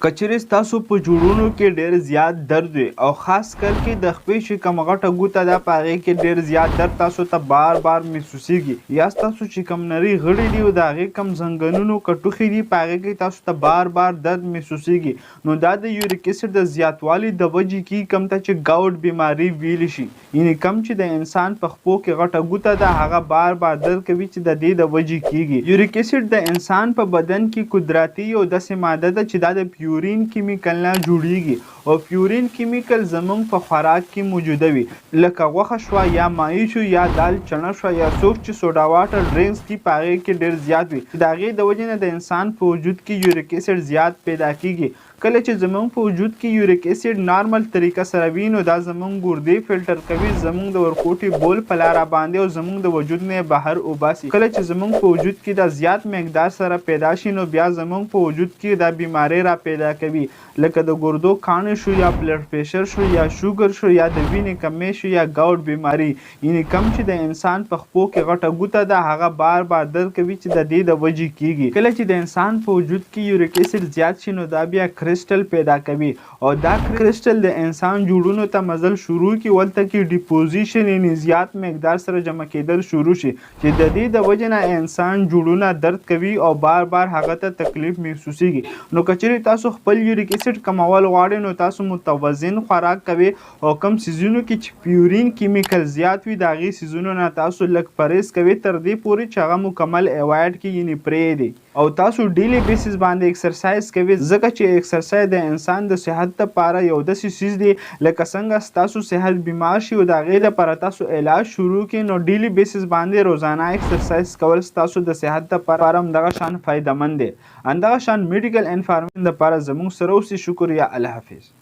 کچېرې ستاسو په جوړونو کې ډېر زیات درد وي او خاص کر کې د خپې چې کوم غټه ګوته ده په هغې کې ډېر زیات درد تاسو ته بار بار محسوسیږي یا ستاسو چې کوم نري غړي دي او د هغې کوم زنګنونو که ټوخي دي په هغې کې تاسو ته بار بار درد محسوسیږي نو دا د یوریک اسید د زیاتوالي د وجې کې کوم ته چې ګاوډ بیماري ویلی شي یعنې کوم چې د انسان په خپو کې غټه ګوته ده هغه بار بار درد کوي چې د دې د وجې کېږي. یوریک اسید د انسان په بدن کې قدرتي یو داسې ماده ده چې دا د پیورین کیمیکل نه جوړیږي او پیورین کیمیکل زمونږ په خوراک کې موجوده وي لکه غوښه شوه یا ماهي شو یا دال چڼه شوه یا څوک چې سوډا واټر ډرینکس دي په هغې کې ډېر زیات وي د هغې د وجې نه د انسان په وجود کې یوریک اسید زیات پیدا کیږي. کله چې زمونږ په وجود کې یوریک اسید نارمل طریقه سره وي نو دا زمونږ ګردې فلټر کوي زمونږ د ورکوټي بول په لاره باندې او زمونږ د وجود نه بهر وباسي. کله چې زمونږ په وجود کې دا زیات مقدار سره پیدا شي نو بیا زمونږ په وجود کې دا بیماری را پیدا کوي لکه د ګردو کاڼې شو یا بلډ پریشر شو یا شوګر شو یا د وینې کمی شو یا ګاوډ بیماری یعنې کم چې د انسان په خپو کې غټه ګوته ده هغه بار بار درد کوي چې د دې د وجې کیږي. کله چې د انسان په وجود کې یوریک اسید زیات شي نو دا بیا کرسټل پیدا کوي او دا کرسټل د انسان جوړونو ته مزل شروع کی ولته کې ډیپوزیشن یعنې زیات مقدار سره جمع کېدل شروع شي چې د دې د وجې نه انسان جوړونه درد کوي او بار بار هغه ته تکلیف محسوسیږي. نو کچېرې تاسو خپل یوریک اسید کمول غواړئ نو تاسو متوازن خوراک کوئ او کم سیزونو کې چې پیورین کیمیکل زیات وي د هغې سیزونو نه تاسو لږ پرهیز کوئ تر دې پورې چې هغه مکمل اوایډ کړي یعنې پرېږدئ او تاسو ډیلی بیسس باندې ایکسرسایز کوئ ځکه چې ایکسرسایز د انسان د صحت لپاره یو داسې چیز دی لکه څنګه ستاسو صحت بیمار شي او د هغې لپاره تاسو علاج شروع کړئ نو ډیلی بیسس باندې روزانه ایکسرسایز کول ستاسو د صحت لپاره همدغه شان فایده مند دی. همدغه شان میډیکل انفارمیشن لپاره زموږ سره اوسئ. شکریه. الله حافظ.